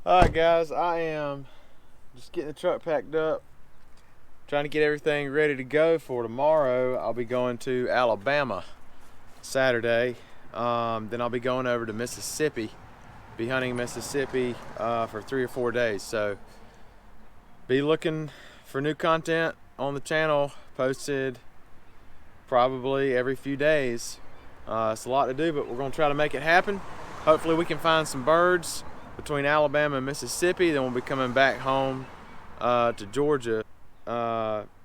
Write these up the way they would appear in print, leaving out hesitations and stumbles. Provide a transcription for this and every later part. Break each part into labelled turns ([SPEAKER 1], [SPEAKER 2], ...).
[SPEAKER 1] Alright guys, I am just getting the truck packed up, trying to get everything ready to go for tomorrow. I'll be going to Alabama Saturday, then I'll be going over to Mississippi, be hunting Mississippi for 3 or 4 days. So be looking for new content on the channel, posted probably every few days. It's a lot to do, but we're going to try to make it happen. Hopefully we can find some birds between Alabama and Mississippi. Then we'll be coming back home to Georgia.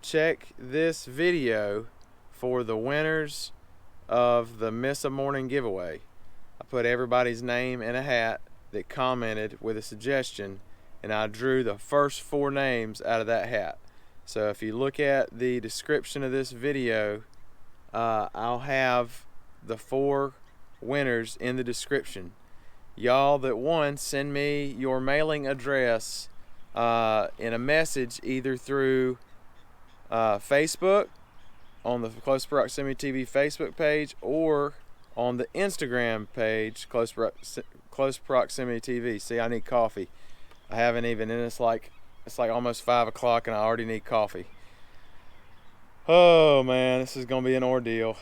[SPEAKER 1] Check this video for the winners of the Miss a Morning giveaway. I put everybody's name in a hat that commented with a suggestion, and I drew the first 4 names out of that hat. So if you look at the description of this video, I'll have the 4 winners in the description. Y'all that won, send me your mailing address in a message either through Facebook on the Close Proximity TV Facebook page or on the Instagram page Close Proximity TV. See, I need coffee. I haven't even, and it's like almost 5 o'clock and I already need coffee. Oh man, this is gonna be an ordeal.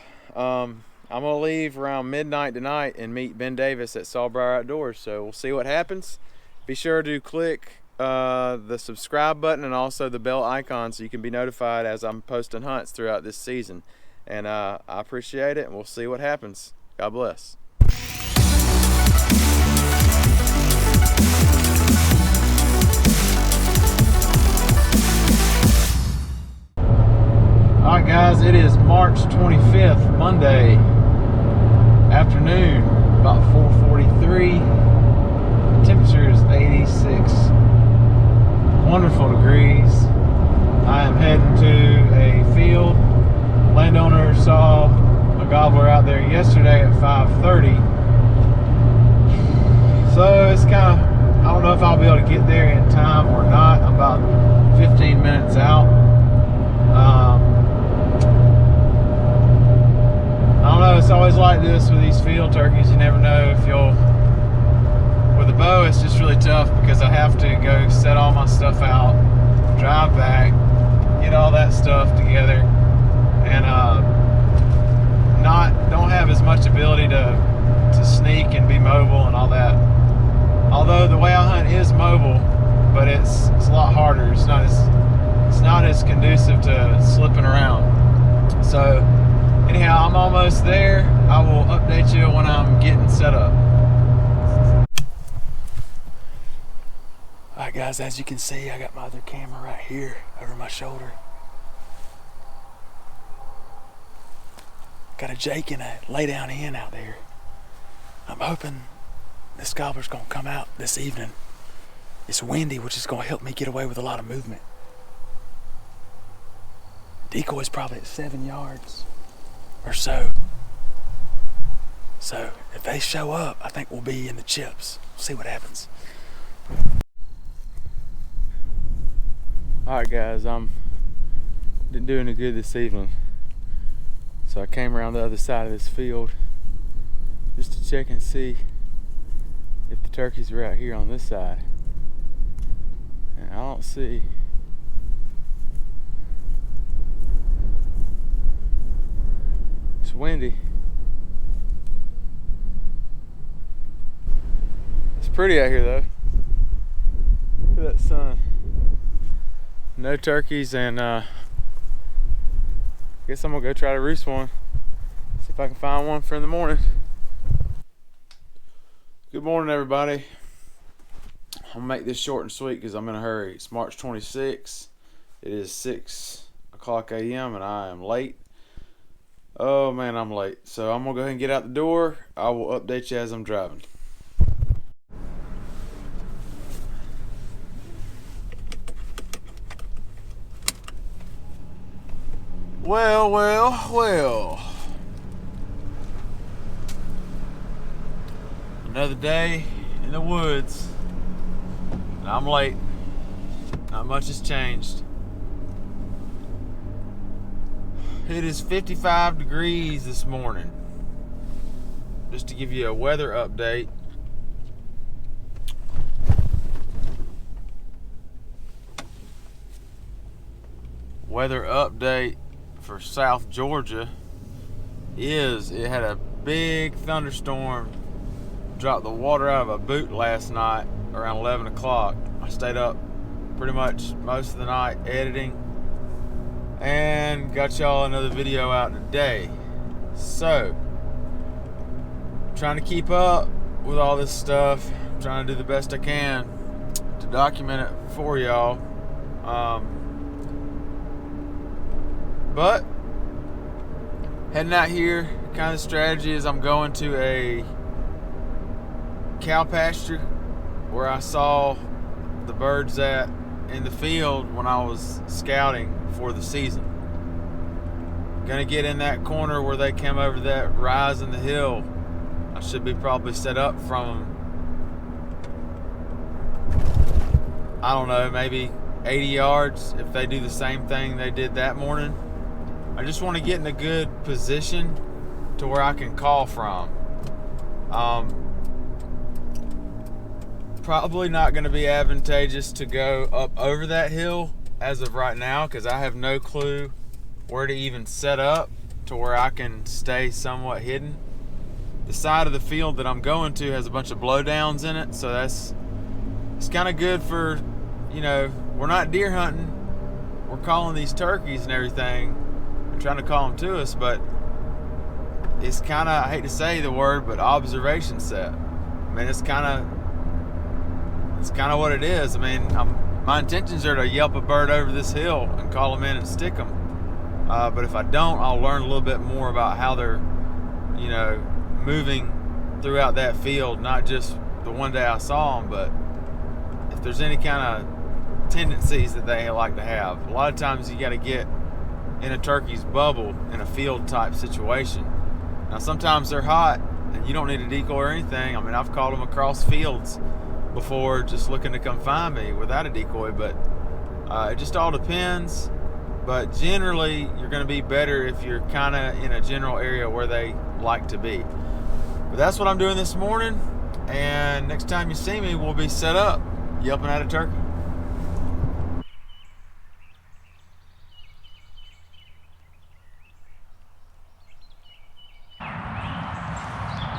[SPEAKER 1] I'm gonna leave around midnight tonight and meet Ben Davis at Sawbriar Outdoors, so we'll see what happens. Be sure to click the subscribe button and also the bell icon so you can be notified as I'm posting hunts throughout this season. And I appreciate it, and we'll see what happens. God bless. Alright guys, it is March 25th, Monday afternoon, about 4:43. The temperature is 86 wonderful degrees. I am heading to a field. Landowner saw a gobbler out there yesterday at 5:30. So it's kind of, I don't know if I'll be able to get there in time or not. I'm about 15 minutes out. I don't know, it's always like this with these field turkeys. You never know if you'll, with a bow it's just really tough because I have to go set all my stuff out, drive back, get all that stuff together, and don't have as much ability to sneak and be mobile and all that. Although the way I hunt is mobile, but it's a lot harder. It's not as conducive to slipping around. So anyhow, I'm almost there. I will update you when I'm getting set up. Alright guys, as you can see, I got my other camera right here over my shoulder. Got a Jake and a lay down hen out there. I'm hoping this gobbler's gonna come out this evening. It's windy, which is gonna help me get away with a lot of movement. Decoy's probably at 7 yards or so. So if they show up, I think we'll be in the chips. We'll see what happens. Alright guys, I'm doing it good this evening. So I came around the other side of this field just to check and see if the turkeys are out here on this side. And I don't see. It's windy. It's pretty out here though. Look at that sun. No turkeys, and I guess I'm gonna go try to roost one. See if I can find one for in the morning. Good morning everybody. I'm gonna make this short and sweet because I'm in a hurry. It's March 26th. It is 6 o'clock a.m. and I am late. Oh man, I'm late. So I'm gonna go ahead and get out the door. I will update you as I'm driving. Well. Another day in the woods. And I'm late. Not much has changed. It is 55 degrees this morning. Just to give you a weather update. weather update for South Georgia is it had a big thunderstorm drop the water out of a boot last night around 11 o'clock. I stayed up pretty much most of the night editing and got y'all another video out today. So, trying to keep up with all this stuff, trying to do the best I can to document it for y'all. But heading out here, kind of strategy is I'm going to a cow pasture where I saw the birds at in the field when I was scouting for the season. Gonna get in that corner where they came over that rise in the hill. I should be probably set up from them, I don't know, maybe 80 yards if they do the same thing they did that morning. I just want to get in a good position to where I can call from. Probably not going to be advantageous to go up over that hill as of right now because I have no clue where to even set up to where I can stay somewhat hidden. The side of the field that I'm going to has a bunch of blowdowns in it, so it's kind of good for, you know, we're not deer hunting, we're calling these turkeys and everything. We're trying to call them to us, but it's kind of, I hate to say the word, but observation set. I mean, it's kind of what it is. I mean, my intentions are to yelp a bird over this hill and call them in and stick them. But if I don't, I'll learn a little bit more about how they're, you know, moving throughout that field. Not just the one day I saw them, but if there's any kind of tendencies that they like to have. A lot of times you got to get in a turkey's bubble in a field type situation. Now sometimes they're hot and you don't need a decoy or anything. I mean, I've called them across fields before just looking to come find me without a decoy, but it just all depends. But generally you're going to be better if you're kind of in a general area where they like to be. But that's what I'm doing this morning, and next time you see me we'll be set up yelping at a turkey.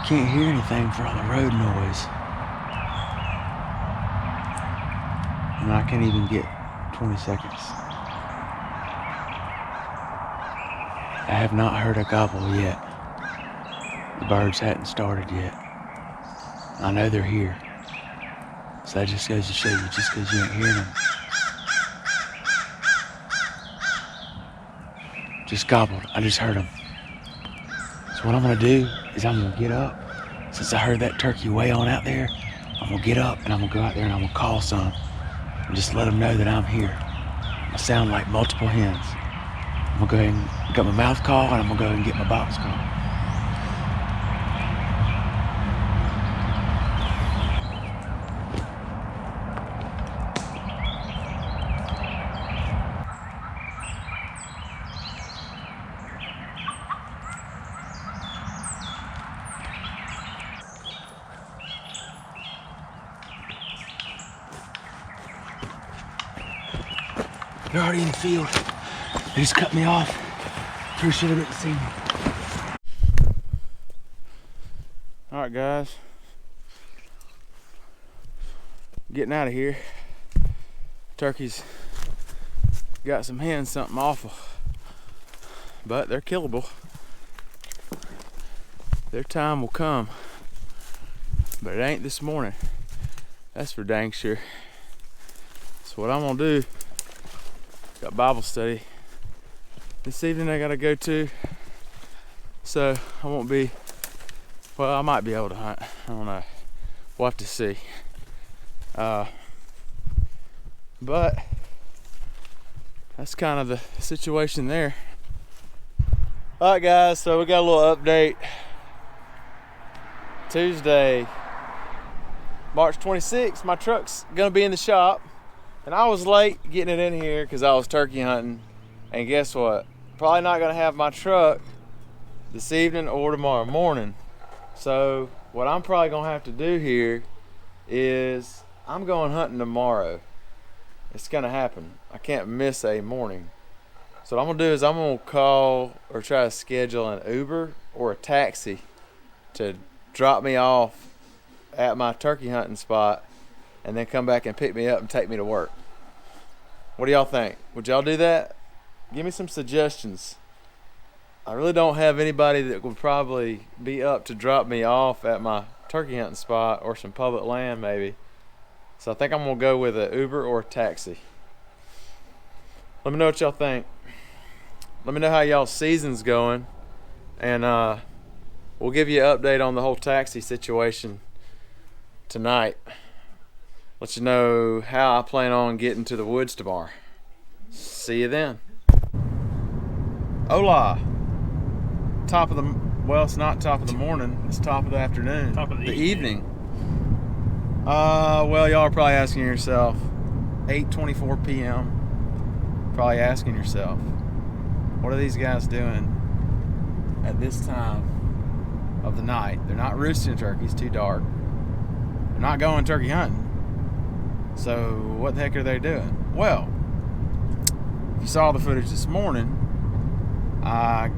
[SPEAKER 2] Can't hear anything for all the road noise. And I can't even get 20 seconds. I have not heard a gobble yet. The birds hadn't started yet. I know they're here. So that just goes to show you, just because you ain't hearing them. Just gobbled. I just heard them. So what I'm gonna do is I'm gonna get up. Since I heard that turkey way on out there, I'm gonna get up and I'm gonna go out there and I'm gonna call some and just let them know that I'm here. I sound like multiple hens. I'm gonna go ahead and get my mouth call and I'm gonna go ahead and get my box call. They're already in the field. They just cut me off. Pretty sure they didn't see me.
[SPEAKER 1] All right, guys. Getting out of here. Turkeys got some hens, something awful. But they're killable. Their time will come. But it ain't this morning. That's for dang sure. So what I'm gonna do, got Bible study this evening I gotta go to, so I won't be, well, I might be able to hunt, I don't know, we'll have to see. But that's kind of the situation there. All right, guys, so we got a little update. Tuesday, March 26th, my truck's gonna be in the shop. And I was late getting it in here because I was turkey hunting. And guess what? Probably not gonna have my truck this evening or tomorrow morning. So what I'm probably gonna have to do here is I'm going hunting tomorrow. It's gonna happen. I can't miss a morning. So what I'm gonna do is I'm gonna call or try to schedule an Uber or a taxi to drop me off at my turkey hunting spot and then come back and pick me up and take me to work. What do y'all think? Would y'all do that? Give me some suggestions. I really don't have anybody that would probably be up to drop me off at my turkey hunting spot or some public land maybe. So I think I'm gonna go with an Uber or a taxi. Let me know what y'all think. Let me know how y'all's season's going, and we'll give you an update on the whole taxi situation tonight. Let you know how I plan on getting to the woods tomorrow. See you then. Hola. Top of the, well, it's not top of the morning, it's top of the afternoon.
[SPEAKER 3] Top of the
[SPEAKER 1] evening. Well, y'all are probably asking yourself, 8:24 p.m. Probably asking yourself, what are these guys doing at this time of the night? They're not roosting turkeys, too dark. They're not going turkey hunting. So what the heck are they doing? Well, if you saw the footage this morning, I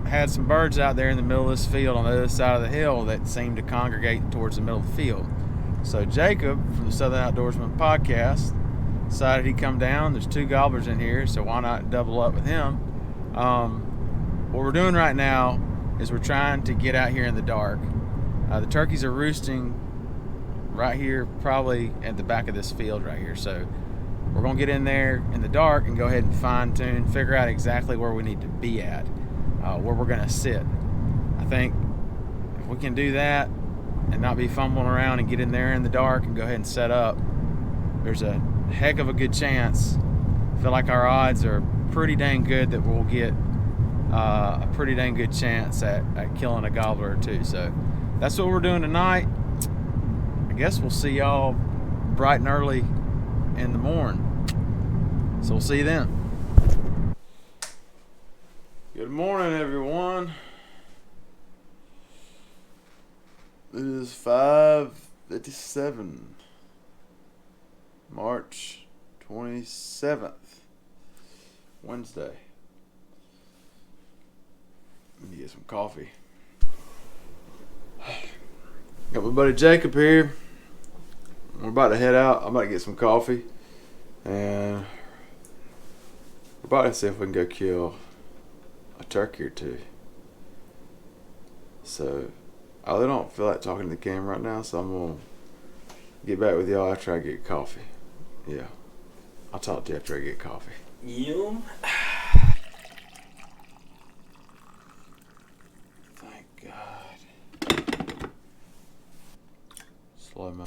[SPEAKER 1] had some birds out there in the middle of this field on the other side of the hill that seemed to congregate towards the middle of the field. So Jacob from the Southern Outdoorsman podcast decided he'd come down. There's 2 gobblers in here, so why not double up with him? What we're doing right now is we're trying to get out here in the dark. The turkeys are roosting right here, probably at the back of this field right here. So we're gonna get in there in the dark and go ahead and fine tune, figure out exactly where we need to be at, where we're gonna sit. I think if we can do that and not be fumbling around and get in there in the dark and go ahead and set up, there's a heck of a good chance. I feel like our odds are pretty dang good that we'll get a pretty dang good chance at killing a gobbler or 2. So that's what we're doing tonight. I guess we'll see y'all bright and early in the morning. So we'll see you then. Good morning, everyone. It is 5:57, March 27th, Wednesday. Let me get some coffee. Got my buddy Jacob here. We're about to head out. I'm about to get some coffee, and we're about to see if we can go kill a turkey or 2. So I really don't feel like talking to the camera right now, so I'm gonna get back with y'all after I get coffee. Yeah, I'll talk to you after I get coffee.
[SPEAKER 3] Yum.
[SPEAKER 1] Thank God. Slow mo.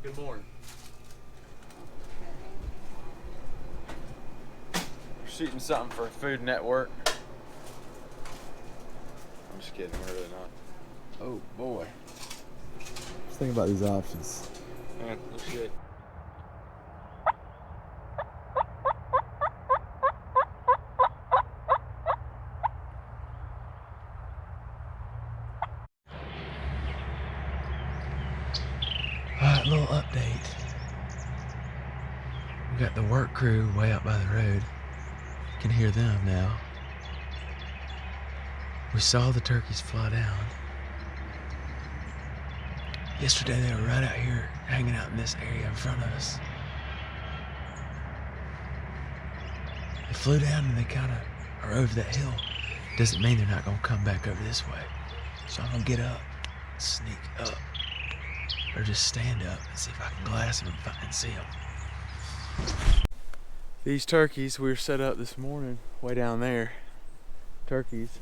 [SPEAKER 3] Good morning.
[SPEAKER 1] We're shooting something for Food Network. I'm just kidding, we're really not. Oh boy. Just think about these options.
[SPEAKER 3] Man, looks good.
[SPEAKER 2] Alright, little update. We got the work crew way out by the road. You can hear them now. We saw the turkeys fly down. Yesterday they were right out here, hanging out in this area in front of us. They flew down and they kind of are over that hill. Doesn't mean they're not gonna come back over this way. So I'm gonna get up, sneak up, or just stand up and see if I can glass them and see them.
[SPEAKER 1] These turkeys we were set up this morning way down there. Turkeys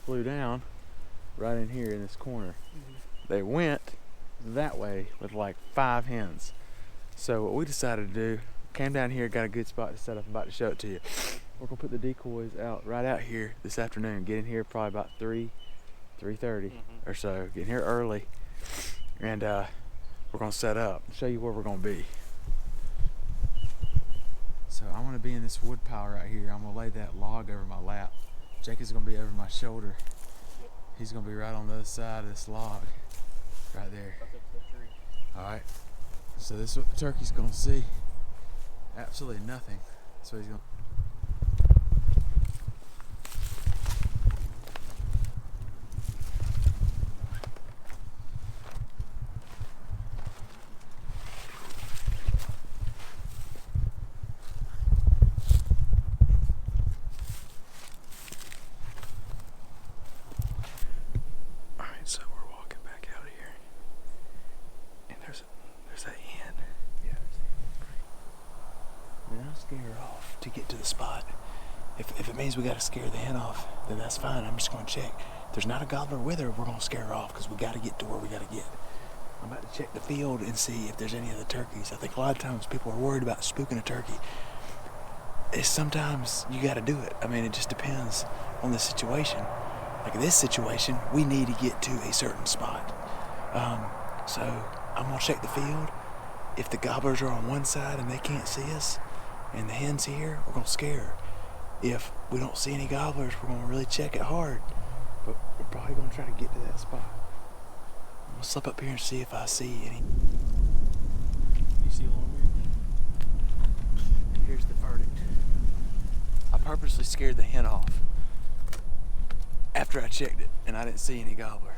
[SPEAKER 1] flew down right in here in this corner. They went that way with like 5 hens. So what we decided to do, came down here, got a good spot to set up. I'm about to show it to you. We're gonna put the decoys out right out here this afternoon. Get in here probably about 3:30 or so. Get in here early, and we're gonna set up. Show you where we're gonna be. So I want to be in this wood pile right here. I'm gonna lay that log over my lap. Jake is gonna be over my shoulder. He's gonna be right on the other side of this log, right there. All right. So this is what the turkey's gonna see. Absolutely nothing. So he's gonna.
[SPEAKER 2] scare her off to get to the spot. If it means we gotta scare the hen off, then that's fine. I'm just gonna check. If there's not a gobbler with her, we're gonna scare her off because we gotta get to where we gotta get. I'm about to check the field and see if there's any other turkeys. I think a lot of times people are worried about spooking a turkey. It's sometimes you gotta do it. I mean, it just depends on the situation. Like in this situation, we need to get to a certain spot. So I'm gonna check the field. If the gobblers are on one side and they can't see us, and the hen's here, we're gonna scare her. If we don't see any gobblers, we're gonna really check it hard. But we're probably gonna try to get to that spot. I'm gonna slip up here and see if I see any.
[SPEAKER 3] You see along here?
[SPEAKER 2] Here's the verdict. I purposely scared the hen off after I checked it, and I didn't see any gobbler.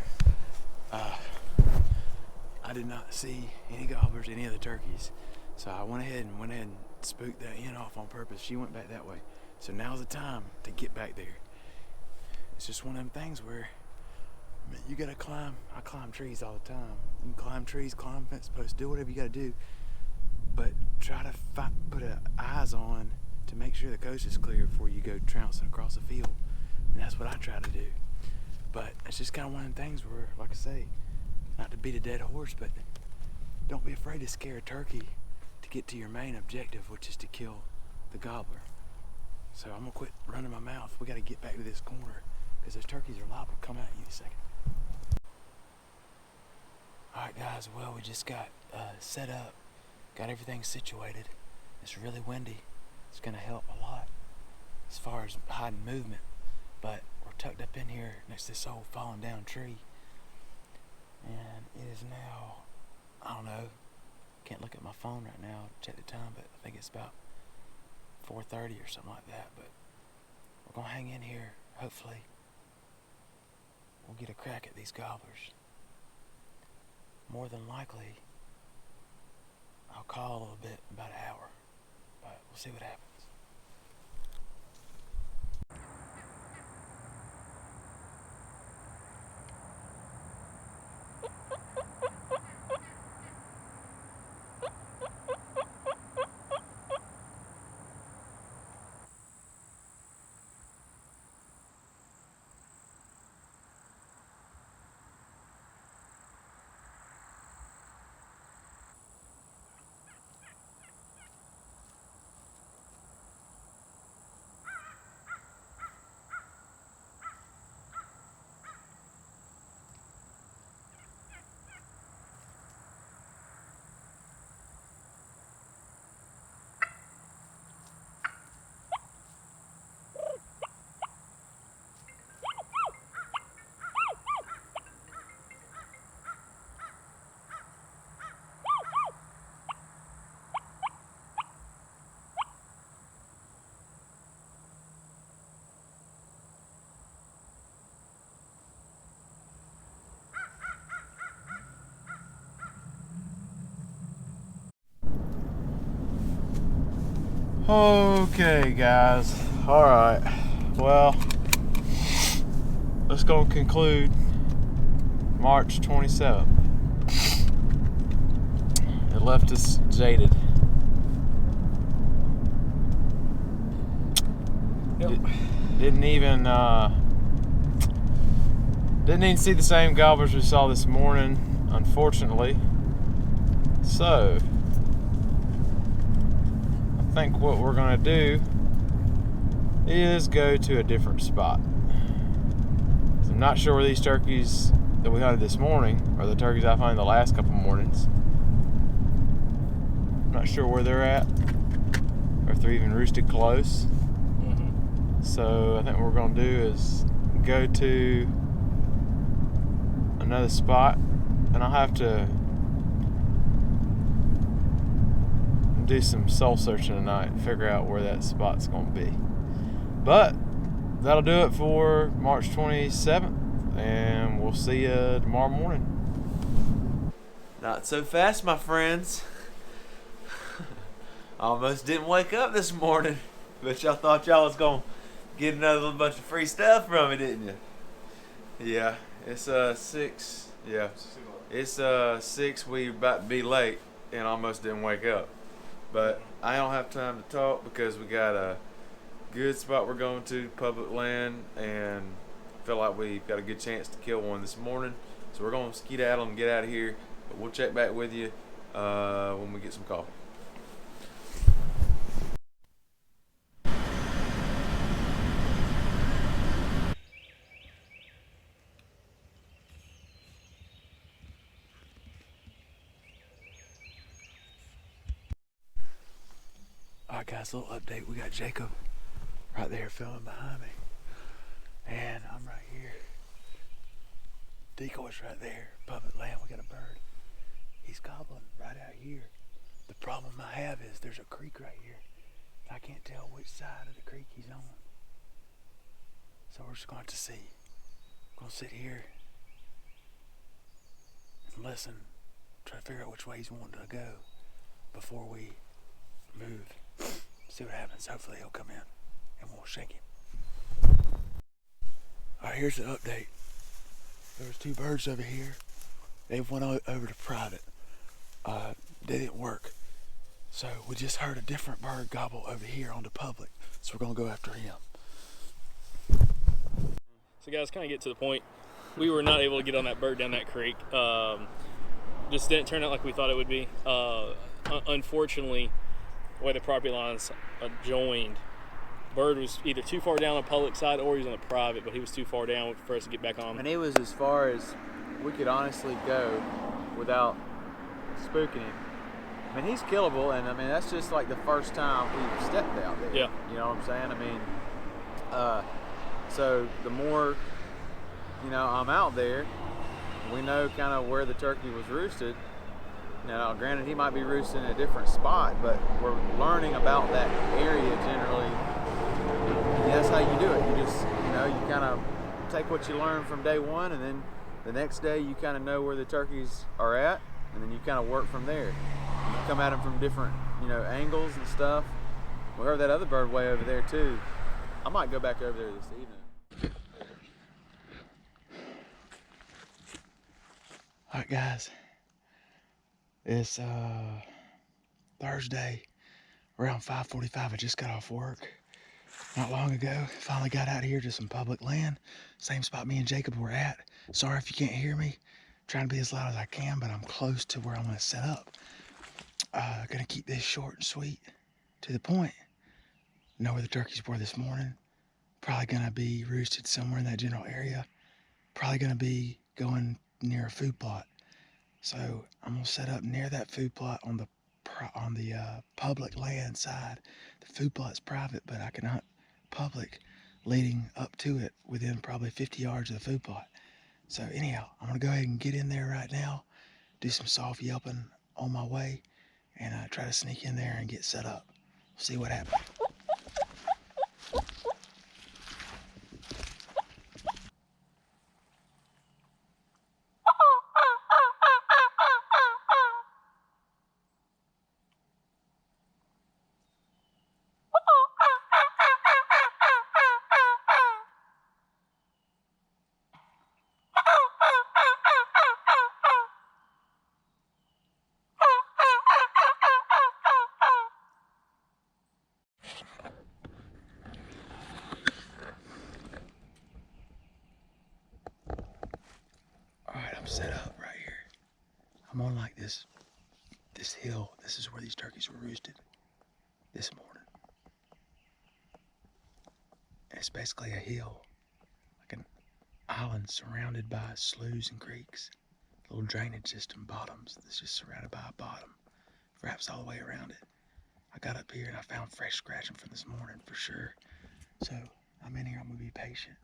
[SPEAKER 2] I did not see any gobblers, any of the turkeys. So I went ahead and spooked that hen off on purpose. She went back that way. So now's the time to get back there. It's just one of them things where, I mean, you gotta climb. I climb trees all the time. You can climb trees, climb fence posts, do whatever you gotta do. But try to put eyes on to make sure the coast is clear before you go trouncing across the field. And that's what I try to do. But it's just kind of one of them things where, like I say, not to beat a dead horse, but don't be afraid to scare a turkey to get to your main objective, which is to kill the gobbler. So I'm gonna quit running my mouth. We gotta get back to this corner because those turkeys are liable to come at you in a second. All right, guys, well, we just got set up, got everything situated. It's really windy. It's gonna help a lot as far as hiding movement, but we're tucked up in here next to this old fallen down tree. And it is now, I don't know, can't look at my phone right now, check the time, but I think it's about 4:30 or something like that. But we're gonna hang in here. Hopefully we'll get a crack at these gobblers. More than likely I'll call a little bit in about an hour, but we'll see what happens.
[SPEAKER 1] Okay, guys. All right. Well, let's go conclude March 27th. It left us jaded.
[SPEAKER 3] Yep.
[SPEAKER 1] Didn't even see the same gobblers we saw this morning, unfortunately. So I think what we're gonna do is go to a different spot. I'm not sure where these turkeys that we hunted this morning are the turkeys I found the last couple mornings. I'm not sure where they're at, or if they're even roosted close. So I think what we're gonna do is go to another spot, and I'll have to do some soul searching tonight and figure out where that spot's gonna be. But that'll do it for March 27th, and we'll see you tomorrow morning.
[SPEAKER 3] Not so fast, my friends. Almost didn't wake up this morning, but y'all thought y'all was gonna get another little bunch of free stuff from me, didn't you? Yeah, it's 6. Yeah, it's 6. We about to be late, and almost didn't wake up. But I don't have time to talk because we got a good spot we're going to, public land, and feel like we've got a good chance to kill one this morning. So we're going to skedaddle and get out of here. But we'll check back with you when we get some coffee.
[SPEAKER 2] Alright guys, a little update. We got Jacob right there filming behind me. And I'm right here. Decoy's right there. Public land, we got a bird. He's gobbling right out here. The problem I have is there's a creek right here. I can't tell which side of the creek he's on. So we're just going to have to see. I'm going to sit here and listen. Try to figure out which way he's wanting to go before we move. See what happens. Hopefully he'll come in and we'll shake him. Alright, here's the update. There was 2 birds over here. They went over to private. They didn't work. So we just heard a different bird gobble over here on the public. So we're gonna go after him.
[SPEAKER 4] So guys, kind of get to the point. We were not able to get on that bird down that creek. Just didn't turn out like we thought it would be. Unfortunately, the way the property lines joined, bird was either too far down on the public side or he was on the private, but he was too far down for us to get back on.
[SPEAKER 1] And he was as far as we could honestly go without spooking him. I mean, he's killable, and I mean, that's just like the first time we've stepped out there.
[SPEAKER 4] Yeah.
[SPEAKER 1] You know what I'm saying? I mean, so the more, you know, I'm out there, we know kind of where the turkey was roosted. Now, granted, he might be roosting in a different spot, but we're learning about that area generally. Yeah, that's how you do it. You just, you know, you kind of take what you learn from day one, and then the next day you kind of know where the turkeys are at, and then you kind of work from there. You come at them from different, you know, angles and stuff. We heard that other bird way over there too. I might go back over there this evening.
[SPEAKER 2] Alright guys, it's Thursday around 5:45. I just got off work not long ago. Finally got out here to some public land, same spot me and Jacob were at. Sorry if you can't hear me. I'm trying to be as loud as I can, but I'm close to where I'm going to set up. Gonna keep this short and sweet, to the point. Know where the turkeys were this morning. Probably gonna be roosted somewhere in that general area. Probably gonna be going near a food plot. So I'm gonna set up near that food plot on the public land side. The food plot's private, but I can hunt public leading up to it within probably 50 yards of the food plot. So anyhow, I'm gonna go ahead and get in there right now, do some soft yelping on my way, and try to sneak in there and get set up. See what happens. I'm set up right here. I'm on like this hill. This is where these turkeys were roosted this morning. And it's basically a hill, like an island surrounded by sloughs and creeks. Little drainage system bottoms that's just surrounded by a bottom. Wraps all the way around it. I got up here and I found fresh scratching from this morning for sure. So I'm in here, I'm gonna be patient.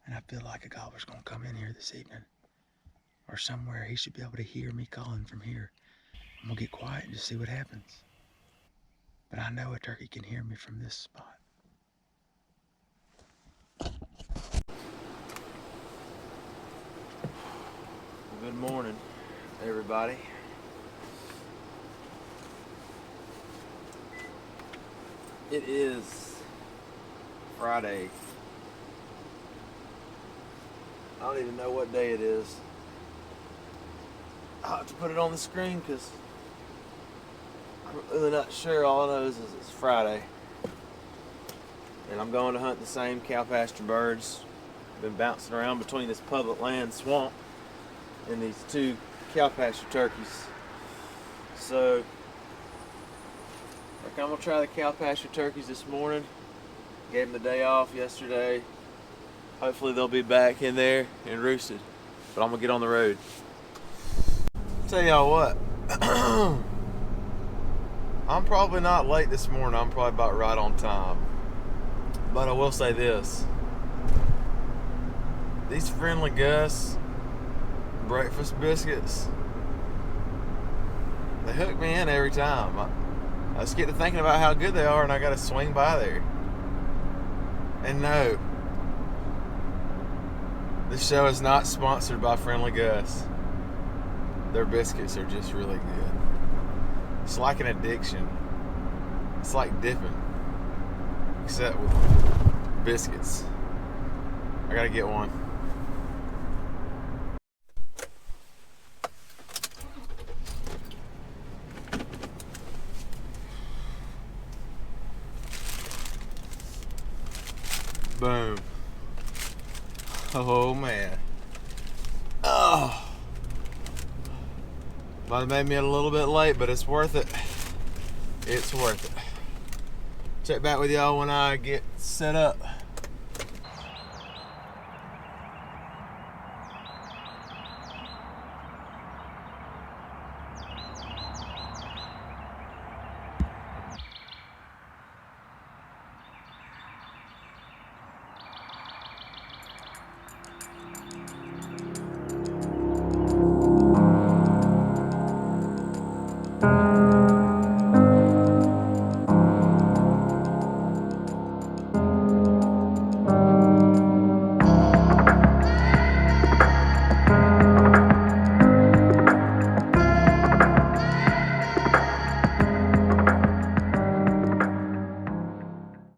[SPEAKER 2] And I feel like a gobbler's gonna come in here this evening. Or somewhere he should be able to hear me calling from here. I'm gonna get quiet and just see what happens. But I know a turkey can hear me from this spot.
[SPEAKER 1] Good morning, everybody. It is Friday. I don't even know what day it is. I'll have to put it on the screen because I'm really not sure. All I know is it's Friday. And I'm going to hunt the same cow pasture birds. Been bouncing around between this public land swamp and these 2 cow pasture turkeys. So I'm gonna try the cow pasture turkeys this morning. Gave them the day off yesterday. Hopefully they'll be back in there and roosted. But I'm gonna get on the road. Tell y'all what. I'm probably not late this morning. I'm probably about right on time. But I will say this. These Friendly Gus breakfast biscuits, they hook me in every time. I just get to thinking about how good they are and I gotta swing by there. And no, this show is not sponsored by Friendly Gus. Their biscuits are just really good. It's like an addiction. It's like dipping, except with biscuits. I gotta get one. Boom. Oh man. Oh. Might have made me a little bit late, but it's worth it. It's worth it. Check back with y'all when I get set up.